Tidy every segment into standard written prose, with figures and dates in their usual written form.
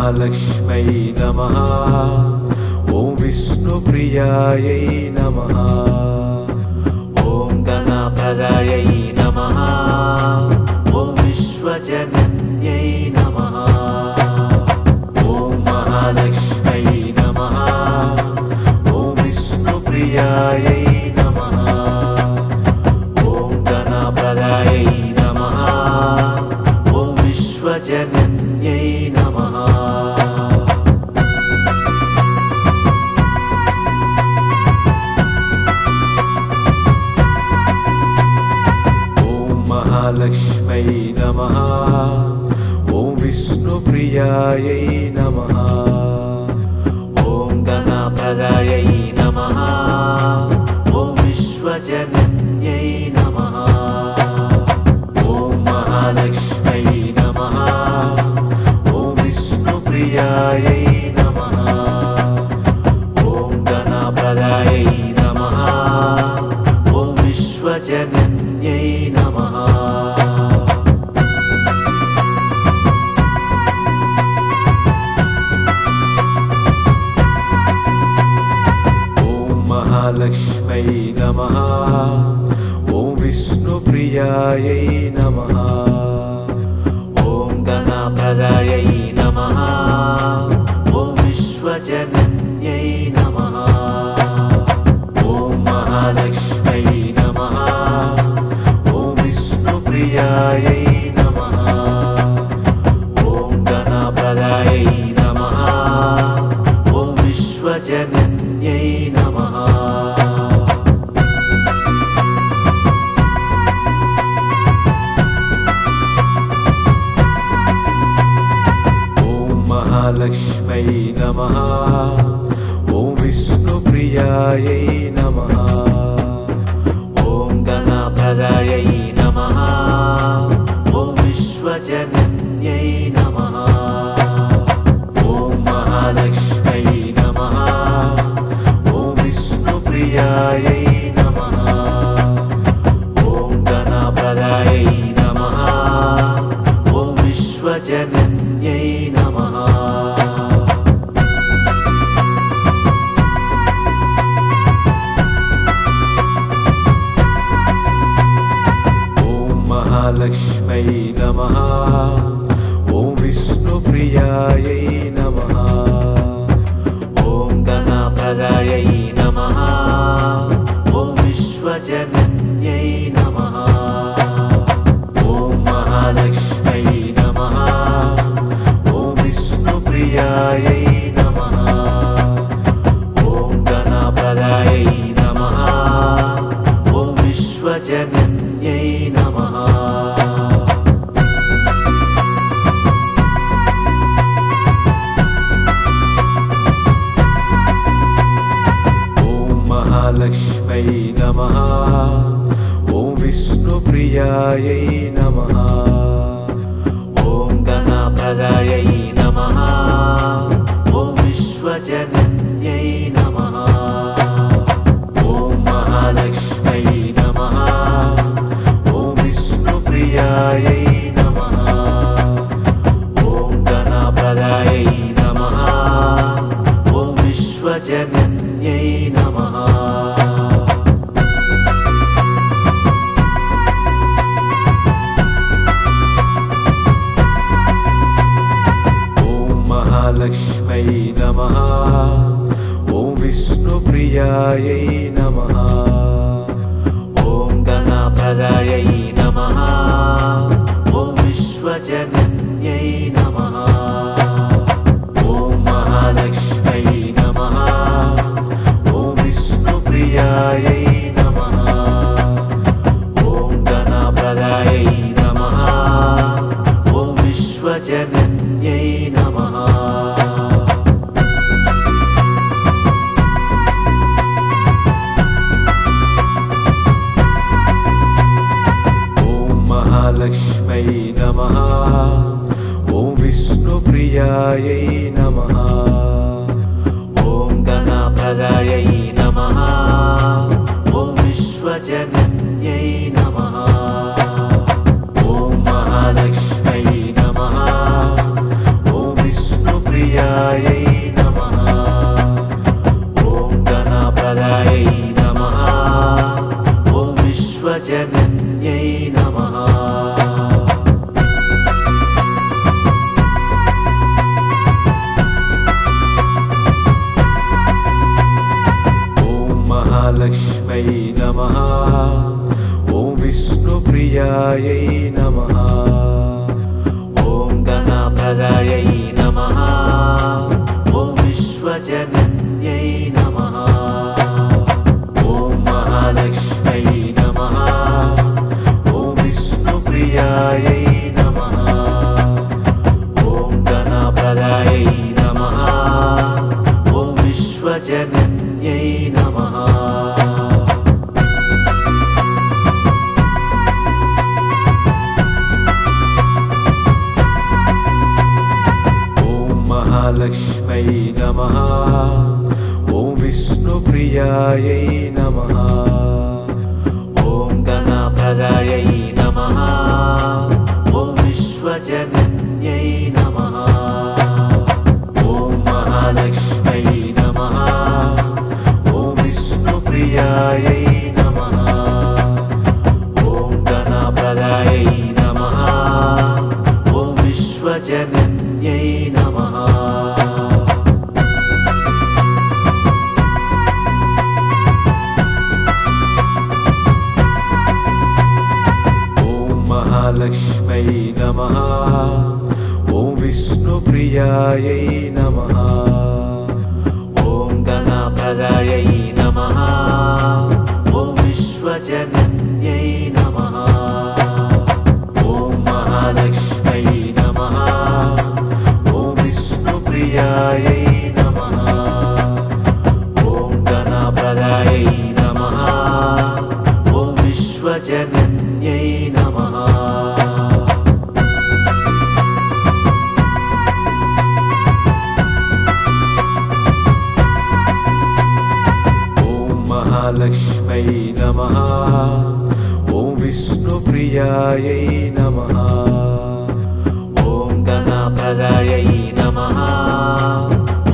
महालक्ष्म्यै नमः। ॐ विष्णुप्रियायै नमः। ॐ गणप्रदायै नमः। ॐ विश्वजनन्यै नमः। ॐ महालक्ष्म्यै नमः। ॐ विष्णुप्रियायै नमः। ॐ गणप्रदायै नमः। ॐ विश्वजनन्यै नमः। महालक्ष्म्यै नमः। ॐ विष्णुप्रियायै नमः। ॐ गणप्रदायै नमः। ॐ विश्वजनन्यै नमः। ॐ महालक्ष्म्यै नमः। ॐ विष्णुप्रियायै नमः। ॐ गणप्रदायै नमः। ॐ विश्वजनन्यै नमः। महालक्ष्म्यै नमः। ॐ विष्णुप्रियायै नमः। ॐ गणप्रदायै नमः। ॐ विश्वजनन्यै नमः। ॐ महालक्ष्म्यै नमः। ॐ विष्णुप्रियायै नमः। ॐ गणप्रदायै नमः। ॐ विश्वजनन्यै नमः। महालक्ष्म्यै नमः। ॐ विष्णुप्रियायै नमः। ॐ गणप्रदायै नमः। ॐ विश्वजनन्यै नमः। ॐ महालक्ष्म्यै नमः। ॐ विष्णुप्रियायै नमः। ॐ गणप्रदायै नमः। ॐ विश्वजनन्यै नमः। महालक्ष्म्यै नमः। ॐ विष्णुप्रियायै नमः। ॐ गणप्रदायै नमः। ॐ विश्वजनन्यै नमः। ॐ महालक्ष्म्यै नमः। ॐ विष्णुप्रियायै नमः। ॐ गणप्रदायै नमः। ॐ विश्वजनन्यै नमः। महालक्ष्म्यै नमः। ॐ विष्णुप्रियायै नमः। ॐ गणप्रदायै नमः। ॐ विश्वजनन्यै नमः। ॐ महालक्ष्म्यै नमः। ॐ विष्णुप्रियायै नमः। ॐ गणप्रदायै नमः। ॐ विश्वजनन्यै नमः। महालक्ष्म्यै नमः। ॐ विष्णुप्रियायै नमः। ॐ गणप्रदायै नमः। ॐ विश्वजनन्यै नमः। ॐ महालक्ष्म्यै नमः। ॐ विष्णुप्रियायै नमः। ॐ गणप्रदायै नमः। ॐ विश्वजनन्यै नमः। महालक्ष्म्यै नमः। ॐ विष्णुप्रियायै नमः। ॐ गणप्रदायै नमः। ॐ विश्वजनन्यै नमः। ॐ महालक्ष्म्यै नमः। ॐ विष्णुप्रियायै नमः ॐ विश्वजनन्यै नमः ॐ महालक्ष्म्यै नमः ॐ विष्णुप्रियायै नमः ॐ धनप्रदायै नमः ॐ विश्वजनन्यै नमः महालक्ष्म्यै नमः ॐ विष्णुप्रियायै नमः ॐ धनप्रदायै नमः ॐ विश्वजनन्यै नमः ॐ महालक्ष्म्यै नमः ॐ विष्णुप्रियायै नमः ॐ धनप्रदायै नमः ॐ विश्वजनन्यै नमः महालक्ष्म्यै नमः ॐ विष्णुप्रियायै नमः ॐ धनप्रदायै नमः ॐ विश्वजनन्यै नमः ॐ महालक्ष्म्यै नमः ॐ विष्णुप्रियायै नमः ॐ धनप्रदायै नमः ॐ विश्वजनन्यै नमः महालक्ष्म्यै नमः ॐ विष्णुप्रियायै नमः ॐ धनप्रदायै नमः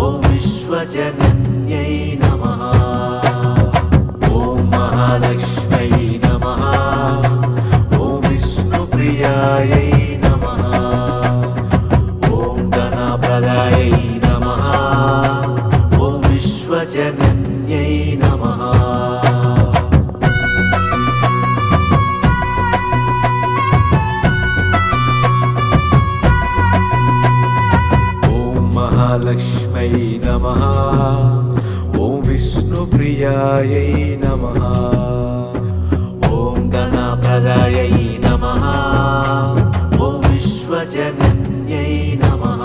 ॐ विश्वजनन्यै नमः ॐ महालक्ष्म्यै नमः ॐ विष्णुप्रियायै नमः ॐ धनप्रदायै नमः ॐ विश्वजनन्यै नमः महालक्ष्म्यै नमः ॐ विष्णुप्रियायै नमः ॐ धनप्रदायै नमः ॐ विश्वजनन्यै नमः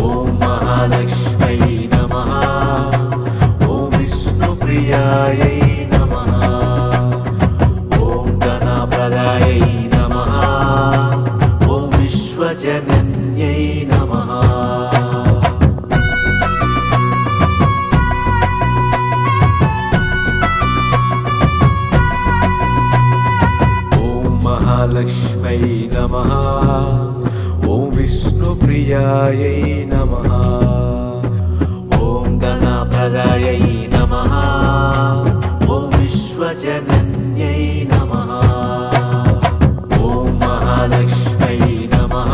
ॐ महालक्ष्म्यै नमः ॐ विष्णुप्रियायै नमः ॐ धनप्रदायै नमः ॐ विश्वजनन्यै नमः महालक्ष्म्यै नमः ॐ विष्णुप्रियायै नमः ॐ धनप्रदायै नमः ॐ विश्वजनन्यै नमः ॐ महालक्ष्म्यै नमः ॐ विष्णुप्रियायै नमः ॐ धनप्रदायै नमः ॐ विश्वजनन्यै नमः महालक्ष्म्यै नमः ॐ विष्णुप्रियायै नमः ॐ धनप्रदायै नमः ॐ विश्वजनन्यै नमः ॐ महालक्ष्म्यै नमः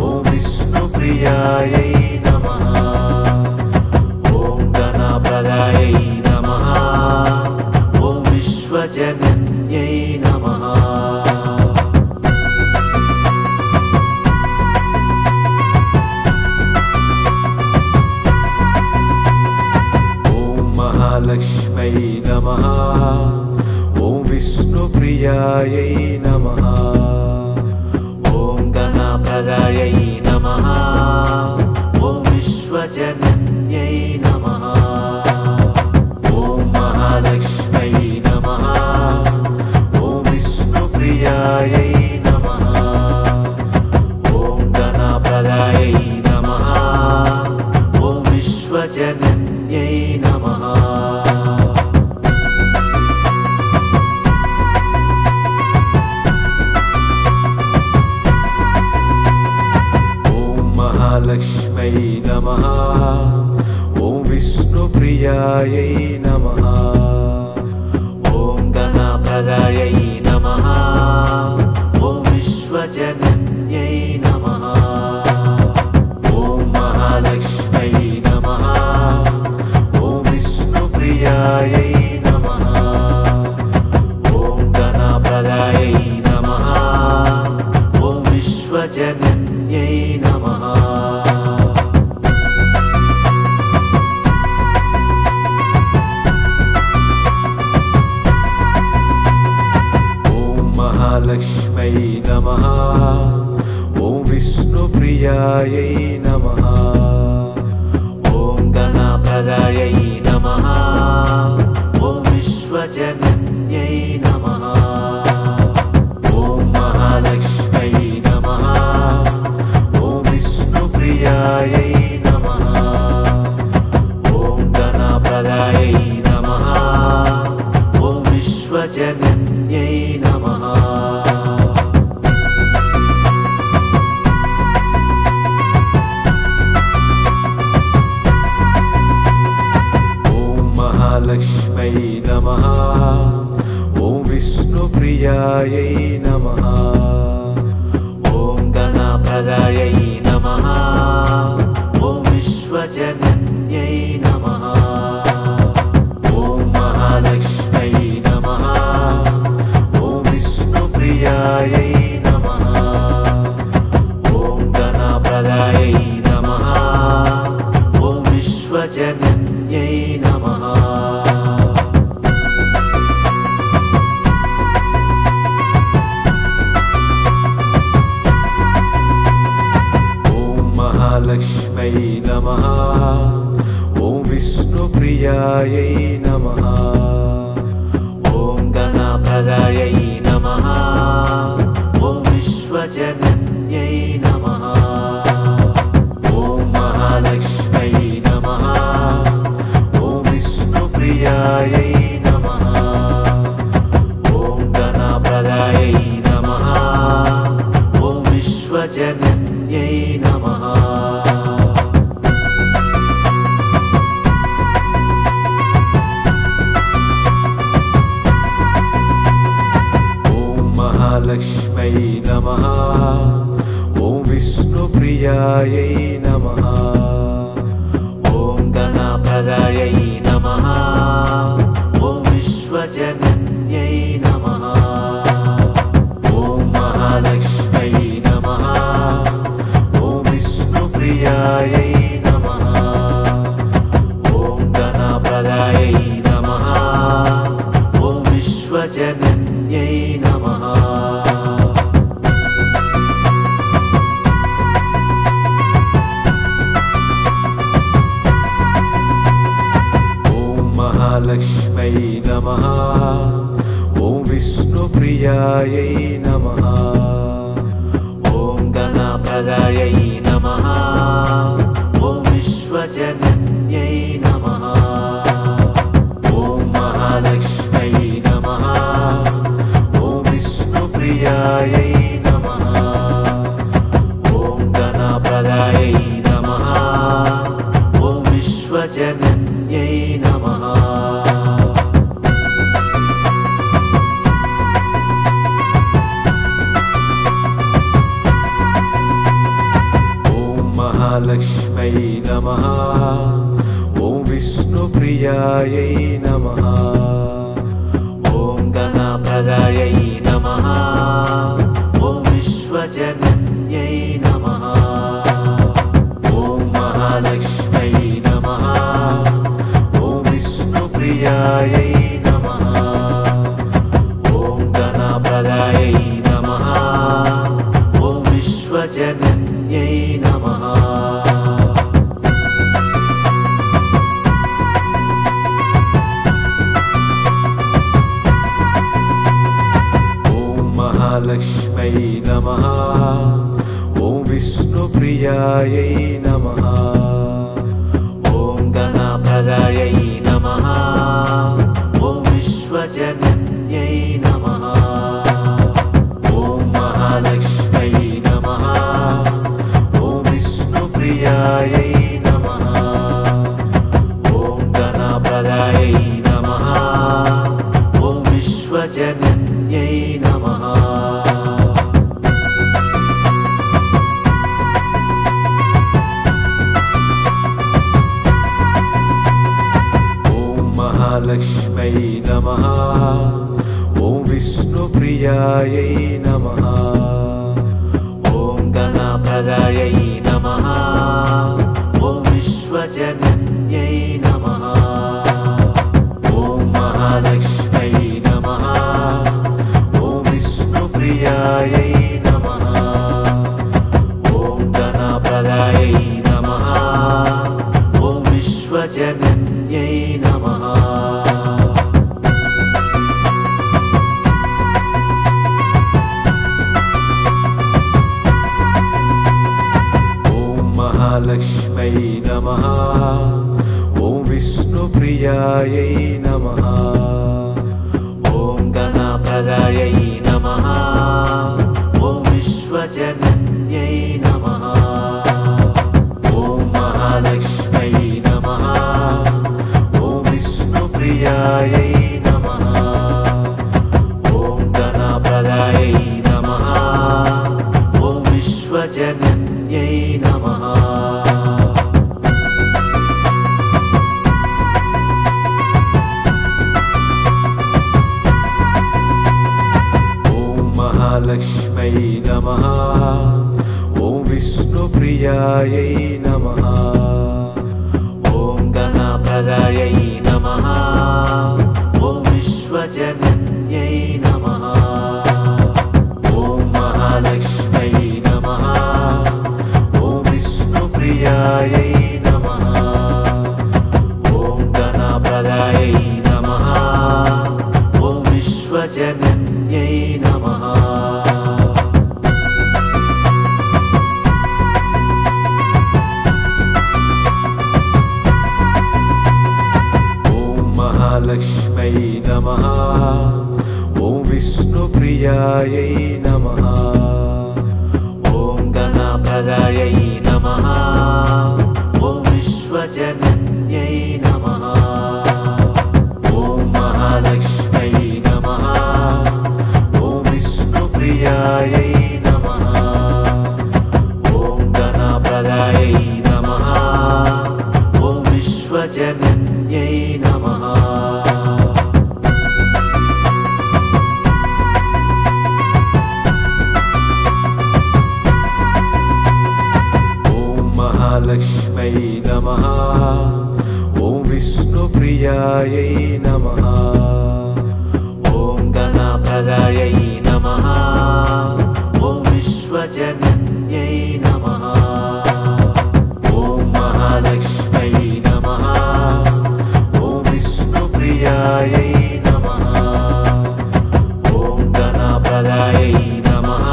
ॐ विष्णुप्रियायै नमः ॐ धनप्रदायै नमः ॐ विश्वजनन्यै नमः महालक्ष्म्यै नमः ॐ विष्णुप्रियायै नमः ॐ धनप्रदायै नमः ॐ विश्वजनन्यै नमः ॐ महालक्ष्म्यै नमः ॐ विष्णुप्रियायै नमः ॐ धनप्रदायै नमः ॐ विश्वजनन्यै नमः महालक्ष्म्यै नमः ॐ विष्णुप्रियायै नमः ॐ धनप्रदायै नमः ॐ विश्वजनन्यै नमः ॐ महालक्ष्म्यै नमः ॐ विष्णुप्रियायै नमः ॐ धनप्रदायै नमः ॐ विश्वजनन्यै नमः। महालक्ष्म्यै नमः। ॐ विष्णुप्रियायै नमः। ॐ धनप्रदायै नमः। ॐ विश्वजनन्यै नमः। ॐ महालक्ष्म्यै नमः। ॐ विष्णुप्रियायै नमः। ॐ धनप्रदायै नमः। ॐ विश्वजनन्यै नमः। महालक्ष्म्यै नमः। ॐ विष्णुप्रियायै नमः। ॐ धनप्रदायै नमः। ॐ विश्वजनन्यै नमः। ॐ महालक्ष्म्यै नमः। ॐ विष्णुप्रियायै नमः। ॐ धनप्रदायै नमः। ॐ विश्वजनन्यै नमः। महालक्ष्म्यै नमः। ॐ विष्णुप्रियायै नमः। ॐ धनप्रदायै नमः। ॐ विश्वजनन्यै नमः। ॐ महालक्ष्म्यै नमः। ॐ विष्णुप्रियायै नमः। ॐ धनप्रदायै नमः। ॐ विश्वजनन्यै नमः। महालक्ष्म्यै नमः। ॐ विष्णुप्रियायै नमः। ॐ धनप्रदायै नमः। ॐ विश्वजनन्यै नमः। ॐ महालक्ष्म्यै नमः। ॐ विष्णुप्रियायै नमः। ॐ धनप्रदायै नमः। ॐ विश्वजनन्यै नमः। महालक्ष्म्यै नमः। ॐ विष्णुप्रियायै नमः। ॐ धनप्रदायै नमः। ॐ विश्वजनन्यै नमः। ॐ महालक्ष्म्यै नमः। ॐ विष्णुप्रियायै नमः। ॐ धनप्रदायै नमः। ॐ विश्वजनन्यै नमः। महालक्ष्म्यै नमः। ॐ विष्णुप्रियायै नमः। ॐ धनप्रदायै नमः। ॐ विश्वजनन्यै नमः। ॐ महालक्ष्म्यै नमः। ॐ विष्णुप्रियायै नमः। ॐ धनप्रदायै नमः। ॐ विश्वजनन्यै नमः। महालक्ष्म्यै नमः। ॐ विष्णुप्रियायै नमः। ॐ धनप्रदायै नमः। ॐ विश्वजनन्यै नमः। ॐ महालक्ष्म्यै नमः। ॐ विष्णुप्रियायै नमः। ॐ धनप्रदायै नमः। ॐ विश्वजनन्यै नमः। महालक्ष्म्यै नमः। ॐ विष्णुप्रियायै नमः। ॐ धनप्रदायै नमः ॐ विश्वजनन्यै नमः ॐ महालक्ष्म्यै नमः ॐ विष्णुप्रियायै नमः ॐ गणपतये नमः ॐ विश्वजनन्यै नमः महालक्ष्म्यै नमः ॐ विष्णुप्रियायै नमः ॐ गणपतये नमः ॐ विश्वजनन्यै नमः ॐ महालक्ष्म्यै नमः ॐ विष्णुप्रियायै नमः ॐ गणपतये नमः ॐ विश्वजनन्यै नमः महालक्ष्म्यै नमः ॐ विष्णुप्रियायै नमः ॐ गणपतये नमः ॐ विश्वजनन्यै नमः ॐ महालक्ष्म्यै नमः ॐ विष्णुप्रियायै नमः ॐ गणपतये नमः ॐ विश्वजनन्यै नमः महालक्ष्म्यै नमः ॐ विष्णुप्रियायै नमः ॐ गणपतये नमः ॐ विश्वजनन्यै नमः ॐ महालक्ष्म्यै नमः ॐ विष्णुप्रियायै नमः ॐ गणपतये नमः ॐ विश्वजनन्यै नमः महालक्ष्म्यै नमः ॐ विष्णुप्रियायै नमः ॐ गणपतये नमः ॐ विश्वजनन्यै नमः ॐ महालक्ष्म्यै नमः ॐ विष्णुप्रियायै नमः ॐ गणपतये नमः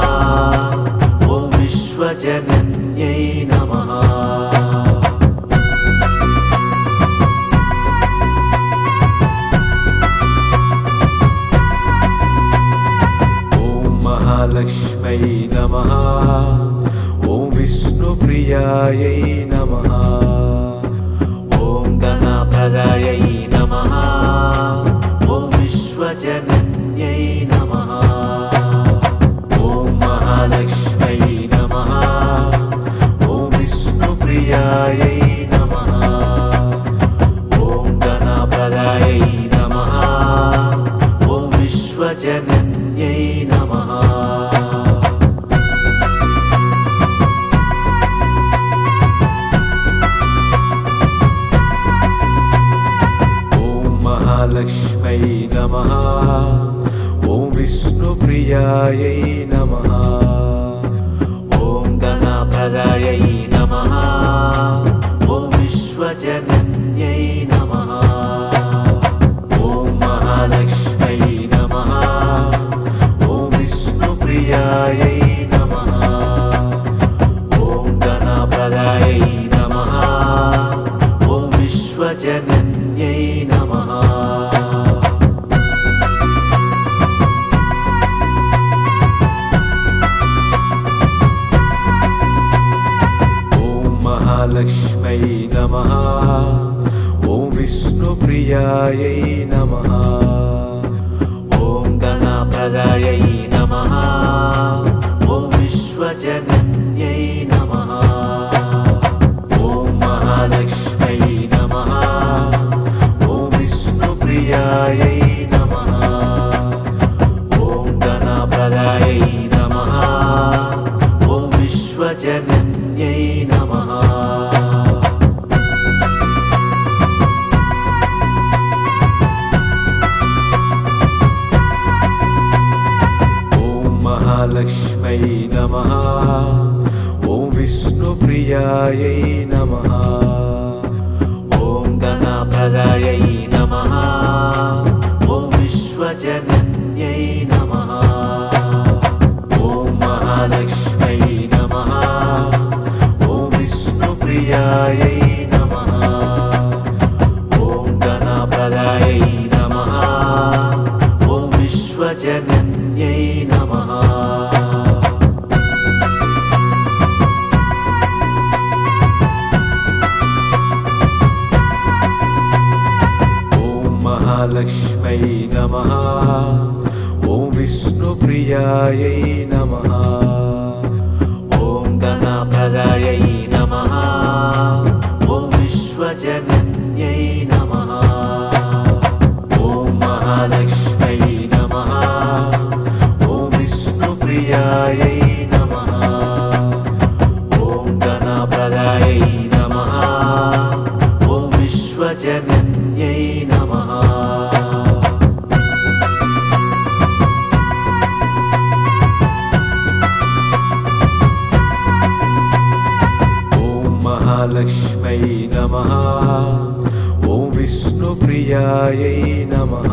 ॐ विश्वजनन्यै नमः महालक्ष्म्यै नमः ॐ विष्णुप्रियायै नमः ॐ गणपतये नमः ॐ विश्वजनन्यै नमः ॐ महालक्ष्म्यै नमः ॐ विष्णुप्रियायै नमः ॐ गणपतये नमः ॐ विश्वजनन्यै नमः महालक्ष्म्यै नमः ॐ विष्णुप्रियायै नमः ॐ गणपतये नमः ॐ विश्वजनन्यै नमः ॐ महालक्ष्म्यै नमः ॐ विष्णुप्रियायै नमः ॐ गणपतये नमः ॐ विश्वजनन्यै नमः महालक्ष्म्यै नमः ॐ विष्णुप्रियायै नमः ॐ गणपतये नमः ॐ विष्णुप्रियायै नमः ॐ गणपतये नमः ॐ विश्वजनन्यै नमः महालक्ष्म्यै नमः ॐ विष्णुप्रियायै नमः ॐ गणपतये नमः महालक्ष्म्यै नमः ॐ विष्णुप्रियायै नमः ॐ गणपतये नमः ॐ विश्वजनन्यै नमः ॐ महालक्ष्म्यै नमः ॐ विष्णुप्रियायै नमः ॐ गणपतये नमः ॐ विश्वजनन्यै नमः। महालक्ष्मै नमः। ॐ विष्णुप्रियायै नमः। ॐ धनप्रदायै नमः। ॐ विश्वजनन्यै नमः। ॐ महालक्ष्मै नमः। ॐ विष्णुप्रियायै नमः। ॐ धनप्रदायै नमः। ॐ विश्वजनन्यै नमः। महालक्ष्मै नमः। ॐ विष्णुप्रियायै नमः। ॐ धनप्रदायै नमः। ॐ विश्वजनन्यै नमः। ॐ महालक्ष्मै नमः। ॐ विष्णुप्रियायै नमः। ॐ धनप्रदायै नमः। ॐ विश्वजनन्यै नमः। महालक्ष्मै नमः। ॐ विष्णुप्रियायै नमः।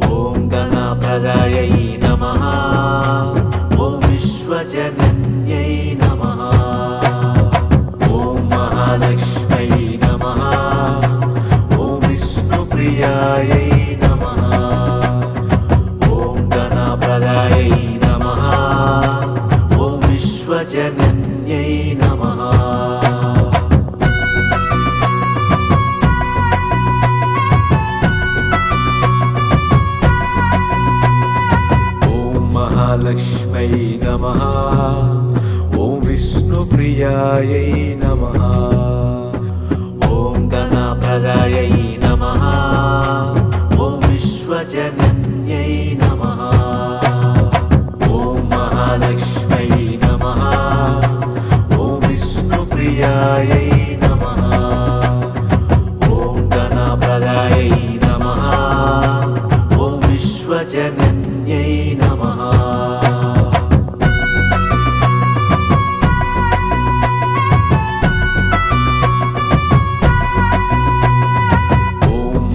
ॐ धनप्रदायै नमः। ॐ विश्वजनन्यै नमः। ॐ महालक्ष्मै नमः। ॐ विष्णुप्रियायै नमः। ॐ धनप्रदायै नमः। ॐ विश्वजनन्यै नमः। महालक्ष्मै नमः। ॐ विष्णुप्रियायै नमः। ॐ धनप्रदायै नमः। ॐ विश्वजनन्यै नमः। ॐ महालक्ष्मै नमः। ॐ विष्णुप्रियायै नमः। ॐ धनप्रदायै नमः। ॐ विश्वजनन्यै नमः। महालक्ष्मै नमः। ॐ विष्णुप्रियायै नमः। ॐ धनप्रदायै नमः। ॐ विश्वजनन्यै नमः। ॐ महालक्ष्मै नमः। ॐ विष्णुप्रियायै नमः। ॐ धनप्रदायै नमः। ॐ विश्वजनन्यै नमः।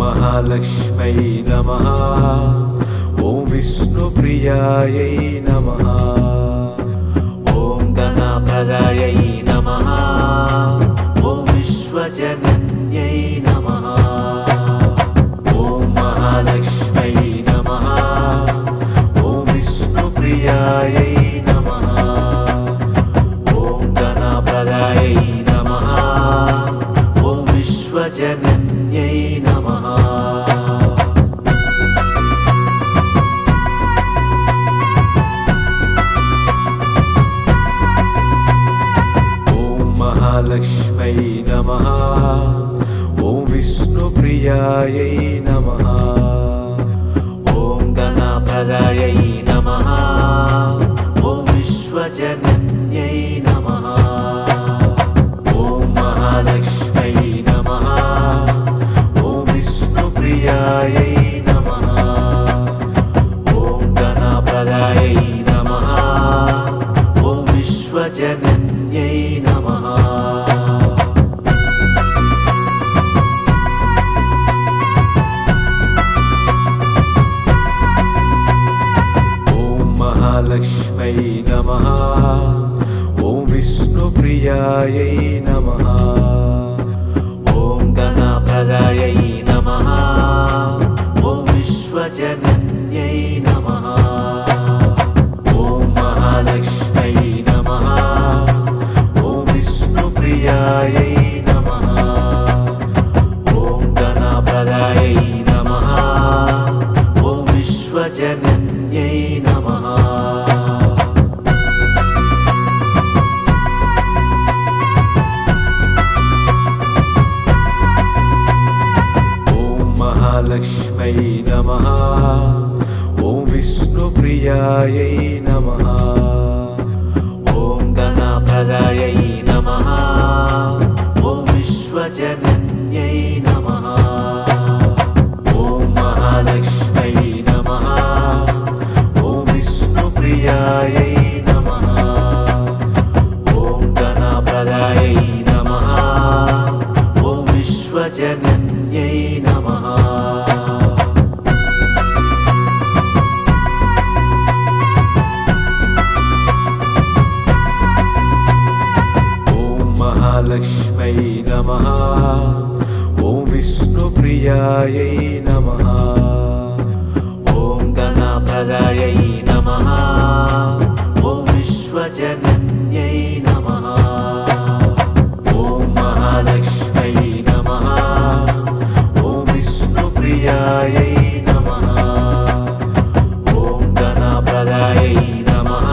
महालक्ष्मै नमः। ॐ विष्णुप्रियायै नमः। ॐ धनप्रदायै नमः। ॐ विश्वजनन्यै नमः। ॐ महालक्ष्मै नमः। ॐ विष्णुप्रियायै नमः। ॐ धनप्रदायै नमः। ॐ विश्वजनन्यै नमः। महालक्ष्मै नमः। ॐ विष्णुप्रियायै नमः। ॐ धनप्रदायै नमः। ॐ विश्वजनन्यै नमः। महालक्ष्मै नमः। ॐ विष्णुप्रियायै नमः। ॐ धनप्रदायै नमः। ॐ विश्वजनन्यै नमः। महालक्ष्मै नमः। ॐ विष्णुप्रियायै नमः। ॐ धनप्रदायै नमः। ॐ विश्वजनन्यै नमः। महालक्ष्मै नमः। ॐ विष्णुप्रियायै नमः। ॐ धनप्रदायै नमः। ॐ विश्वजनन्यै नमः। ॐ महालक्ष्मै नमः। ॐ विष्णुप्रियायै नमः। ॐ धनप्रदायै नमः। ॐ विश्वजनन्यै नमः। नमः ॐ विश्वजनन्यै नमः ॐ महालक्ष्म्यै नमः ॐ विष्णुप्रियायै नमः ॐ गणप्रदायै नमः ॐ विश्वजनन्यै नमः महालक्ष्म्यै नमः ॐ विष्णुप्रियायै नमः ॐ गणप्रदायै नमः ॐ विश्वजनन्यै नमः ॐ महालक्ष्म्यै नमः ॐ विष्णुप्रियायै नमः ॐ गणप्रदायै नमः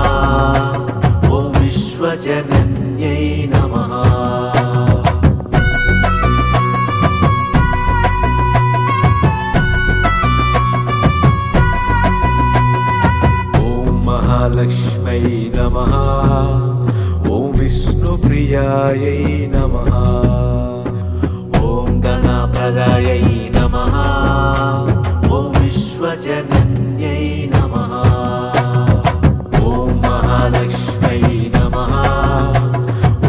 ॐ विश्वजनन्यै नमः महालक्ष्म्यै नमः ॐ विष्णुप्रियायै नमः ॐ गणप्रदायै नमः ॐ विश्वजनन्यै नमः ॐ महालक्ष्म्यै नमः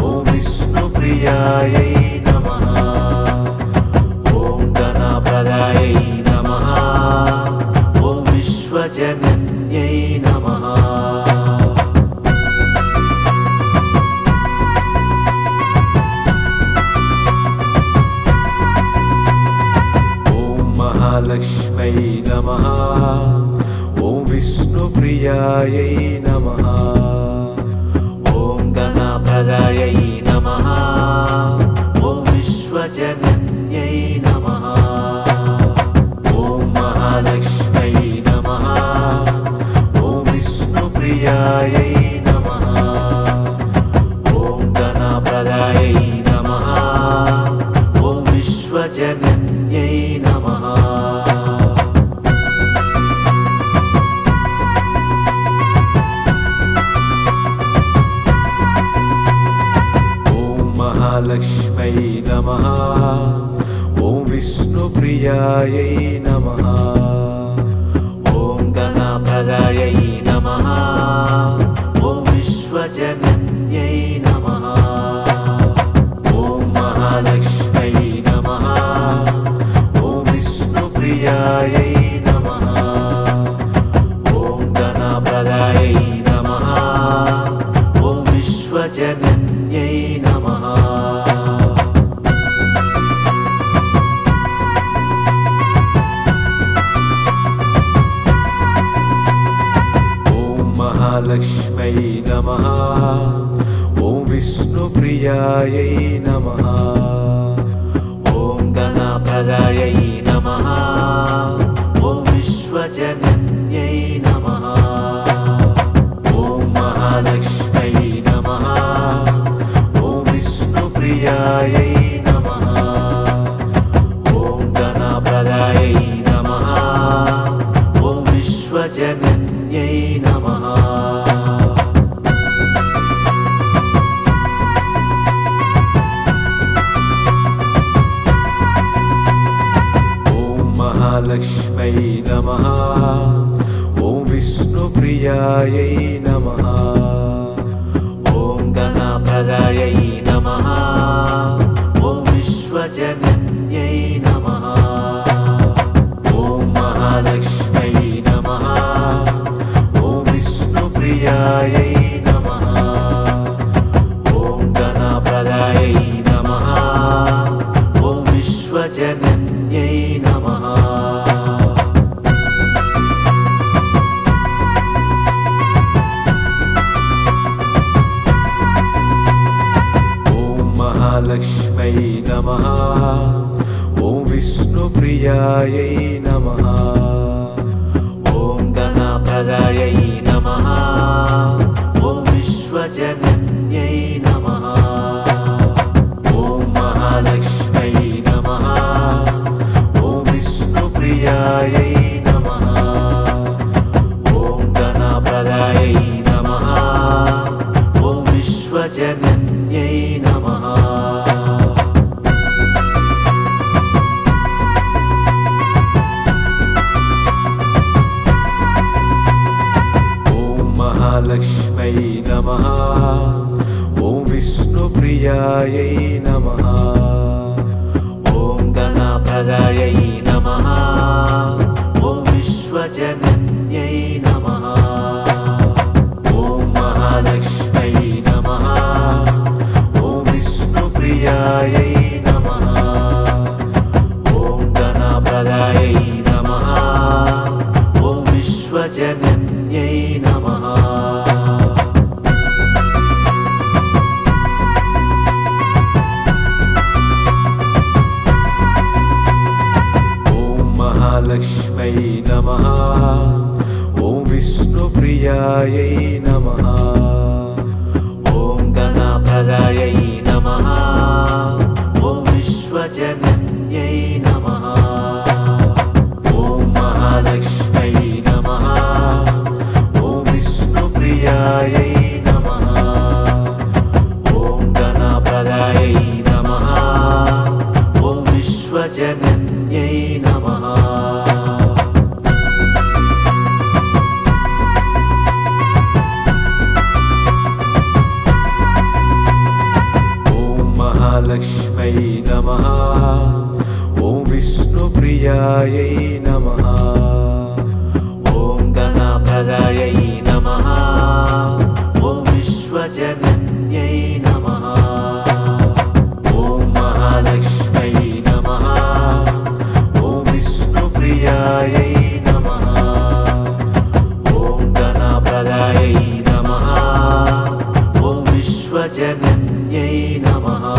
ॐ विष्णुप्रियायै नमः ॐ गणप्रदायै नमः ॐ विश्वजनन्यै नमः महालक्ष्म्यै नमः ॐ विष्णुप्रियायै नमः ॐ गणप्रदायै नमः ॐ विश्वजनन्यै नमः ॐ महालक्ष्म्यै नमः ॐ विष्णुप्रियायै नमः ॐ गणप्रदायै नमः ॐ विश्वजनन्यै नमः महालक्ष्म्यै नमः ॐ विष्णुप्रियायै नमः ॐ गणप्रदायै नमः ॐ विश्वजनन्यै नमः ॐ महालक्ष्म्यै नमः ॐ विष्णुप्रियायै नमः ॐ गणप्रदायै नमः ॐ विश्वजनन्यै नमः महालक्ष्म्यै नमः ॐ विष्णुप्रियायै नमः ॐ गणप्रदायै नमः ॐ विश्वजनन्यै नमः ॐ महालक्ष्म्यै नमः ॐ विष्णुप्रियायै नमः ॐ गणप्रदायै नमः ॐ विश्वजनन्यै नमः महालक्ष्म्यै नमः ॐ विष्णुप्रियायै नमः ॐ गणप्रदायै नमः ॐ विश्वजनन्यै नमः ॐ महालक्ष्म्यै नमः ॐ विष्णुप्रियायै नमः ॐ गणप्रदायै नमः ॐ विश्वजनन्यै नमः महालक्ष्म्यै नमः ॐ विष्णुप्रियायै नमः ॐ गणप्रदायै नमः ॐ विश्वजनन्यै नमः ॐ महालक्ष्म्यै नमः ॐ विष्णुप्रियायै नमः ॐ गणप्रदायै नमः ॐ विश्वजनन्यै नमः। महालक्ष्म्यै नमः। ॐ विष्णुप्रियायै नमः। ॐ धनप्रदायै नमः। ॐ विश्वजनन्यै नमः। ॐ महालक्ष्म्यै नमः। ॐ विष्णुप्रियायै नमः। ॐ धनप्रदायै नमः। ॐ विश्वजनन्यै नमः। महालक्ष्म्यै नमः। ॐ विष्णुप्रियायै नमः। ॐ धनप्रदायै नमः। ॐ विश्वजनन्यै नमः। ॐ महालक्ष्म्यै नमः। ॐ विष्णुप्रियायै नमः। ॐ धनप्रदायै नमः। ॐ विश्वजनन्यै नमः। महालक्ष्म्यै नमः। ॐ विष्णुप्रियायै नमः। ॐ धनप्रदायै नमः। ॐ विश्वजनन्यै नमः। ॐ महालक्ष्म्यै नमः। ॐ विष्णुप्रियायै नमः। ॐ धनप्रदायै नमः। ॐ विश्वजनन्यै नमः।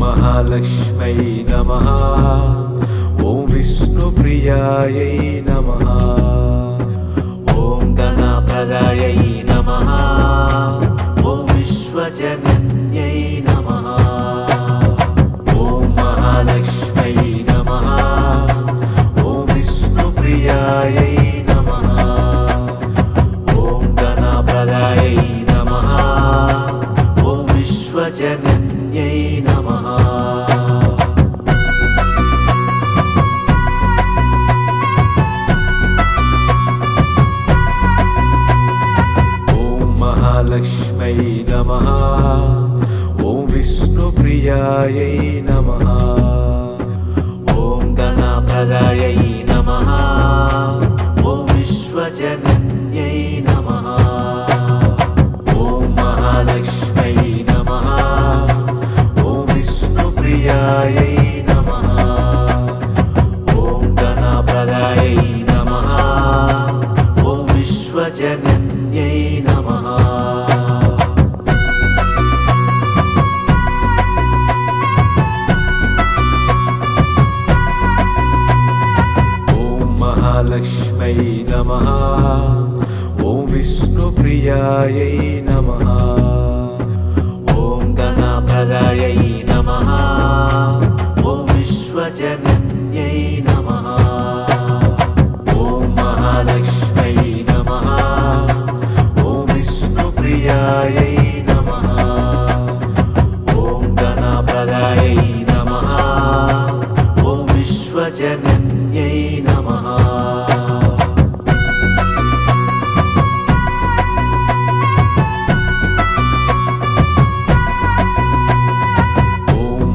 महालक्ष्म्यै नमः। ॐ विष्णुप्रियायै नमः। ॐ धनप्रदायै नमः। ॐ विश्वजनन्यै नमः। ॐ महालक्ष्म्यै नमः। ॐ विष्णुप्रियायै नमः। ॐ धनप्रदायै नमः। ॐ विश्वजनन्यै नमः। महालक्ष्म्यै नमः। ॐ विष्णुप्रियायै नमः। ॐ धनप्रदायै नमः। ॐ विश्वजनन्यै नमः। ॐ महालक्ष्म्यै नमः। ॐ विष्णुप्रियायै नमः। ॐ धनप्रदायै नमः। ॐ विश्वजनन्यै नमः। महालक्ष्म्यै नमः। ॐ विष्णुप्रियायै नमः। ॐ धनप्रदायै नमः। ॐ विश्वजनन्यै नमः। ॐ महालक्ष्म्यै नमः। ॐ विष्णुप्रियायै नमः। ॐ धनप्रदायै नमः। ॐ विश्वजनन्यै नमः।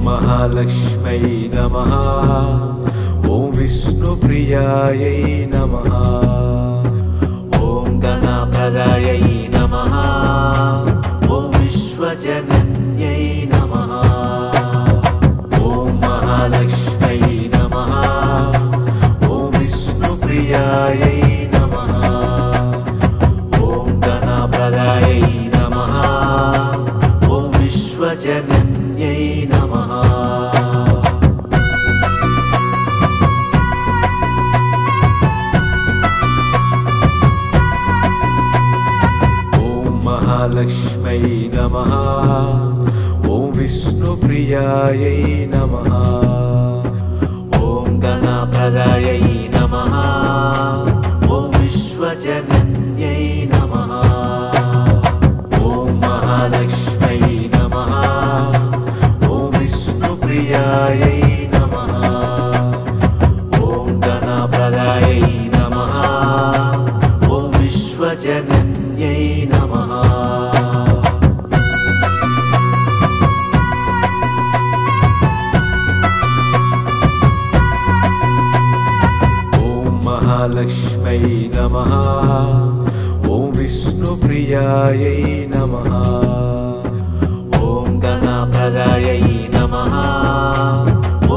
महालक्ष्म्यै नमः। ॐ विष्णुप्रियायै नमः। ॐ धनप्रदायै नमः। ॐ विश्वजनन्यै नमः। ॐ महालक्ष्म्यै नमः। ॐ विष्णुप्रियायै नमः। ॐ धनप्रदायै नमः। ॐ विश्वजनन्यै नमः। महालक्ष्म्यै नमः। ॐ विष्णुप्रियायै नमः। ॐ धनप्रदायै नमः ॐ विश्वजनन्यै नमः ॐ महालक्ष्म्यै नमः ॐ विष्णुप्रियायै नमः ॐ गणप्रदायै नमः ॐ विश्वजनन्यै नमः महालक्ष्म्यै नमः ॐ विष्णुप्रियायै नमः ॐ गणप्रदायै नमः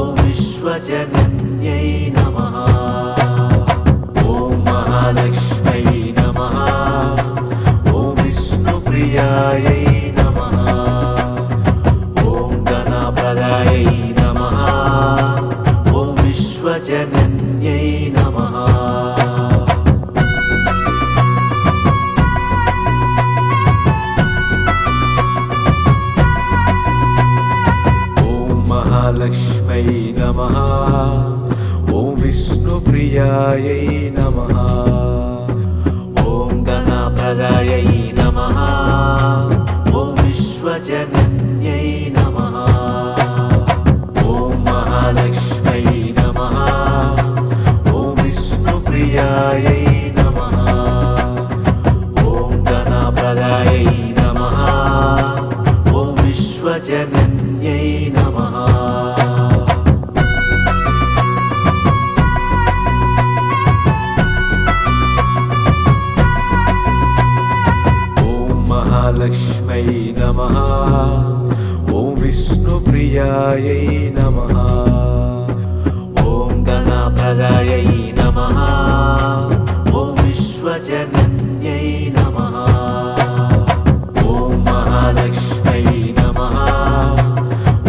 ॐ विश्वजनन्यै नमः ॐ महालक्ष्म्यै नमः ॐ विष्णुप्रियायै नमः ॐ गणप्रदायै नमः ॐ विश्वजनन्यै नमः महालक्ष्म्यै नमः ॐ विष्णुप्रियायै नमः ॐ गणप्रदायै नमः ॐ विश्वजनन्यै नमः ॐ महालक्ष्म्यै नमः ॐ विष्णुप्रियायै नमः ॐ गणप्रदायै नमः ॐ विश्वजनन्यै नमः महालक्ष्म्यै नमः ॐ विष्णुप्रियायै नमः ॐ गणप्रदायै नमः ॐ विश्वजनन्यै नमः ॐ महालक्ष्म्यै नमः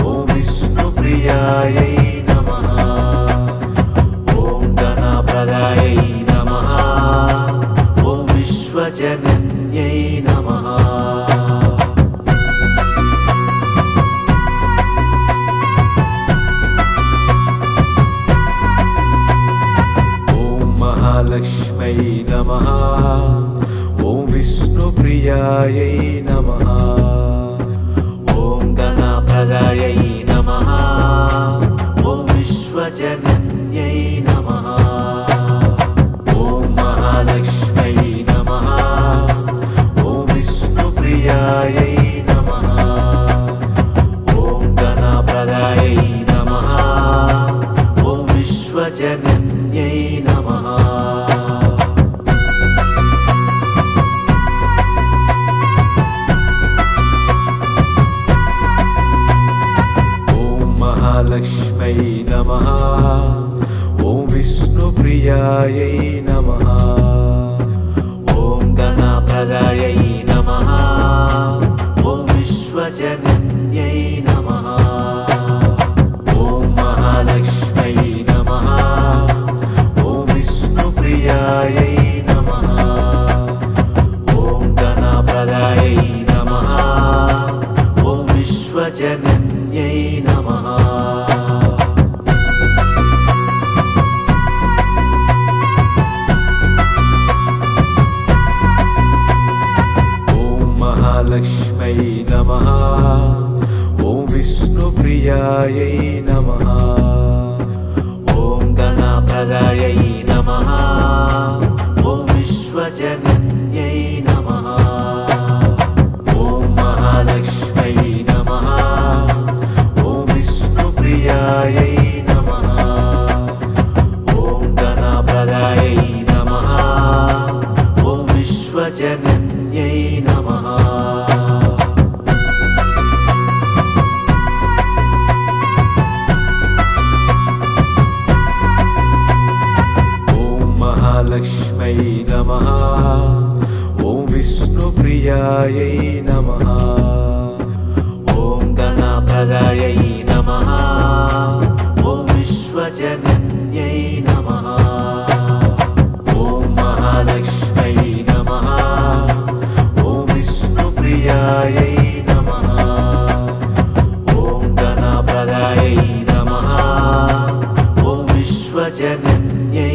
ॐ विष्णुप्रियायै नमः ॐ गणप्रदायै नमः ॐ विश्वजनन्यै नमः महालक्ष्म्यै नमः ॐ विष्णुप्रियायै नमः ॐ गणप्रदायै नमः ॐ विश्वजनन्यै नमः ॐ महालक्ष्म्यै नमः ॐ विष्णुप्रियायै नमः ॐ गणप्रदायै नमः ॐ विश्वजनन्यै नमः महालक्ष्म्यै नमः ॐ विष्णुप्रियायै नमः ॐ गणप्रदायै नमः ॐ विश्वजनन्यै नमः ॐ महालक्ष्म्यै नमः ॐ विष्णुप्रियायै नमः ॐ गणप्रदायै नमः ॐ विश्वजनन्यै नमः महालक्ष्म्यै नमः ॐ विष्णुप्रियायै नमः ॐ गणप्रदायै नमः ॐ विश्वजनन्यै नमः ॐ महालक्ष्म्यै नमः ॐ विष्णुप्रियायै नमः ॐ गणप्रदायै नमः ॐ विश्वजनन्यै नमः महालक्ष्म्यै नमः ॐ विष्णुप्रियायै नमः ॐ गणप्रदायै नमः ॐ विश्वजनन्यै नमः ॐ महालक्ष्म्यै नमः ॐ विष्णुप्रियायै नमः ॐ गणप्रदायै नमः ॐ विश्वजनन्यै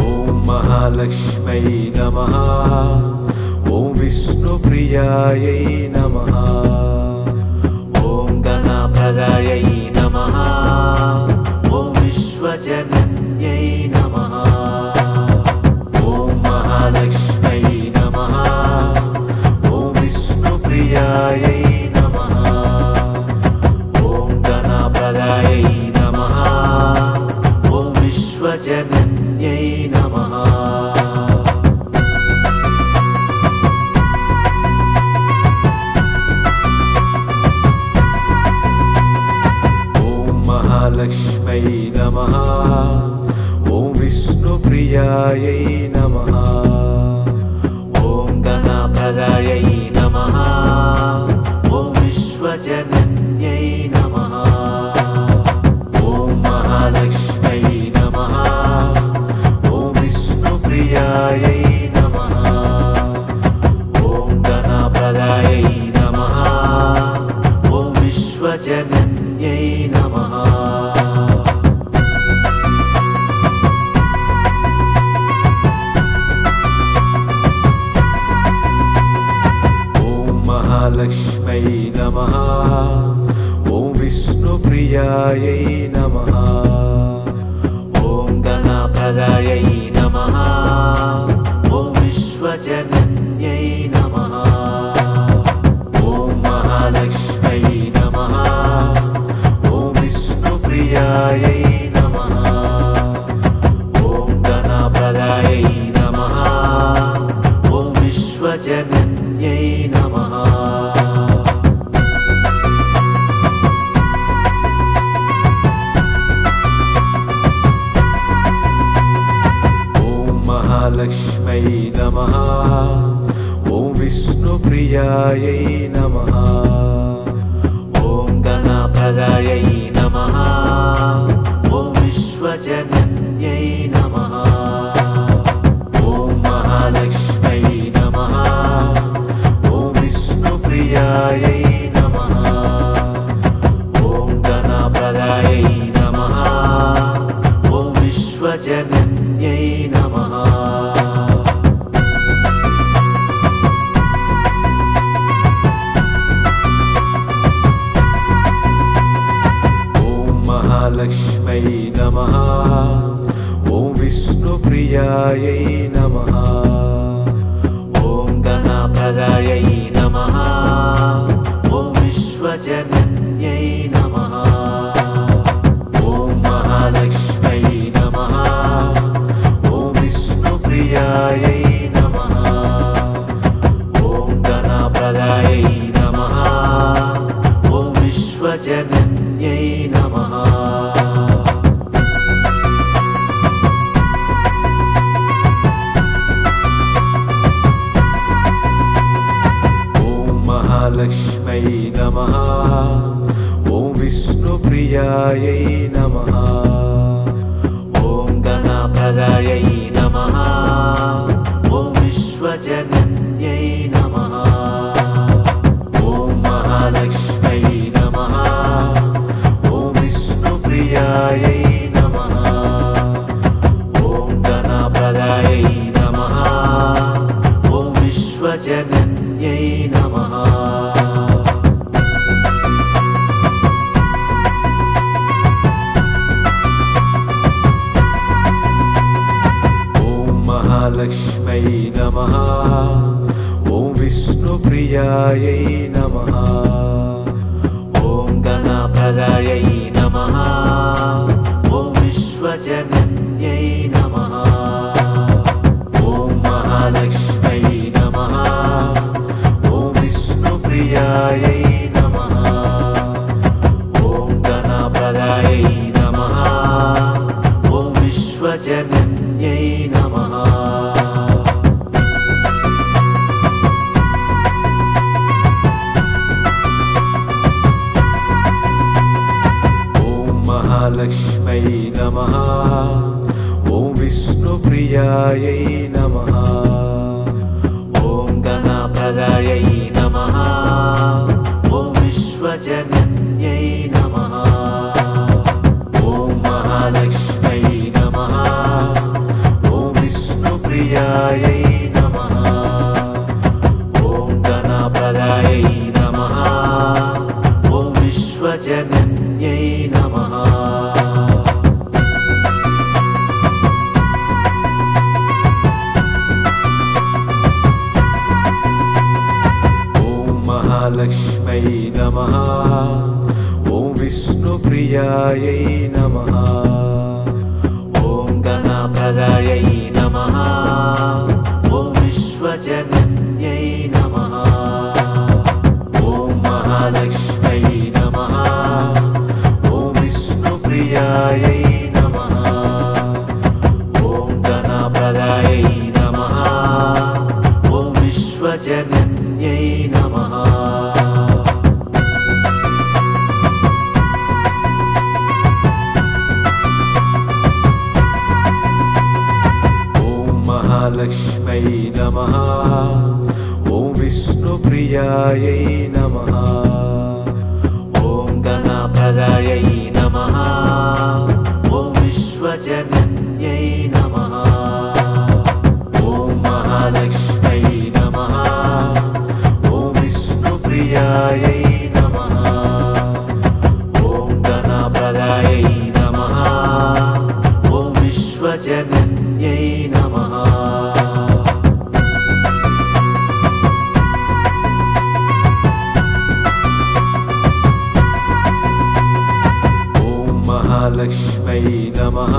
ॐ महालक्ष्म्यै नमः। ॐ विष्णुप्रियायै नमः। ॐ धनप्रदायै नमः। ॐ विश्वजनन्यै नमः। ॐ महालक्ष्म्यै नमः। ॐ विष्णुप्रियायै नमः। ॐ धनप्रदायै नमः। ॐ विश्वजनन्यै नमः। नमः। ॐ विश्वजनन्यै नमः। ॐ महालक्ष्म्यै नमः। ॐ विष्णुप्रियायै नमः। ॐ गणप्रदायै नमः। ॐ विश्वजनन्यै नमः। महालक्ष्म्यै नमः। ॐ विष्णुप्रियायै नमः। ॐ गणप्रदायै नमः। ॐ विश्वजनन्यै नमः। ॐ महालक्ष्म्यै नमः। ॐ विष्णुप्रियायै नमः। ॐ गणप्रदायै नमः। ॐ विश्वजनन्यै नमः। महालक्ष्म्यै नमः। ॐ विष्णुप्रियायै नमः। ॐ गणप्रदायै नमः। ॐ विश्वजनन्यै नमः। ॐ महालक्ष्म्यै नमः। ॐ विष्णुप्रियायै नमः। ॐ गणप्रदायै नमः। ॐ विश्वजनन्यै नमः। महालक्ष्म्यै नमः। ॐ विष्णुप्रियायै नमः। ॐ गणप्रदायै नमः। ॐ विश्वजनन्यै नमः। ॐ महालक्ष्म्यै नमः। ॐ विष्णुप्रियायै नमः। ॐ गणप्रदायै नमः। ॐ विश्वजनन्यै नमः। महालक्ष्म्यै नमः। ॐ विष्णुप्रियायै नमः। ॐ गणप्रदायै नमः। ॐ विश्वजनन्यै नमः। ॐ महालक्ष्म्यै नमः। ॐ विष्णुप्रियायै नमः। ॐ गणप्रदायै नमः। ॐ विश्वजनन्यै नमः। महालक्ष्म्यै नमः। ॐ विष्णुप्रियायै नमः। ॐ गणप्रदायै नमः। ॐ विश्वजनन्यै नमः। ॐ महालक्ष्म्यै नमः। ॐ विष्णुप्रियायै नमः। ॐ गणप्रदायै नमः। ॐ विश्वजनन्यै नमः। महालक्ष्म्यै नमः। ॐ विष्णुप्रियायै नमः। ॐ गणप्रदायै नमः। ॐ विश्वजनन्यै नमः। ॐ महालक्ष्म्यै नमः। ॐ विष्णुप्रियायै नमः। ॐ गणप्रदायै नमः। ॐ विश्वजनन्यै नमः। महालक्ष्म्यै नमः। ॐ विष्णुप्रियायै नमः। ॐ गणप्रदायै नमः। ॐ विष्णुप्रियायै नमः। ॐ गणप्रदायै नमः। ॐ विश्वजनन्यै नमः। महालक्ष्म्यै नमः। ॐ विष्णुप्रियायै नमः। ॐ गणप्रदायै नमः। ॐ विश्वजनन्यै नमः। महालक्ष्म्यै नमः। ॐ विष्णुप्रियायै नमः। ॐ गणप्रदायै नमः। ॐ विश्वजनन्यै नमः। ॐ महालक्ष्म्यै नमः। ॐ विष्णुप्रियायै नमः। ॐ गणप्रदायै नमः। ॐ विश्वजनन्यै नमः। महालक्ष्म्यै नमः। ॐ विष्णुप्रियायै नमः। ॐ धनप्रदायै नमः। ॐ विश्वजनन्यै नमः। ॐ महालक्ष्म्यै नमः। ॐ विष्णुप्रियायै नमः। ॐ धनप्रदायै नमः। ॐ विश्वजनन्यै नमः। महालक्ष्म्यै नमः।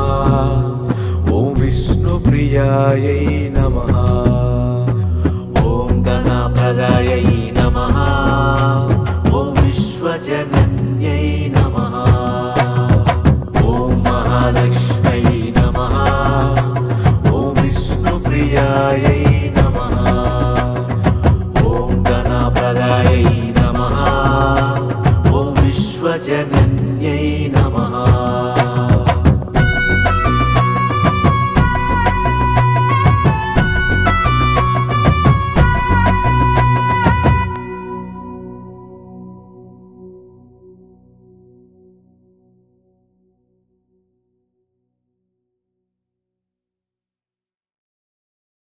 ॐ विष्णुप्रियायै नमः। ॐ धनप्रदायै नमः। ॐ विश्वजनन्यै नमः। ॐ महालक्ष्म्यै नमः। ॐ विष्णुप्रियायै नमः। ॐ धनप्रदायै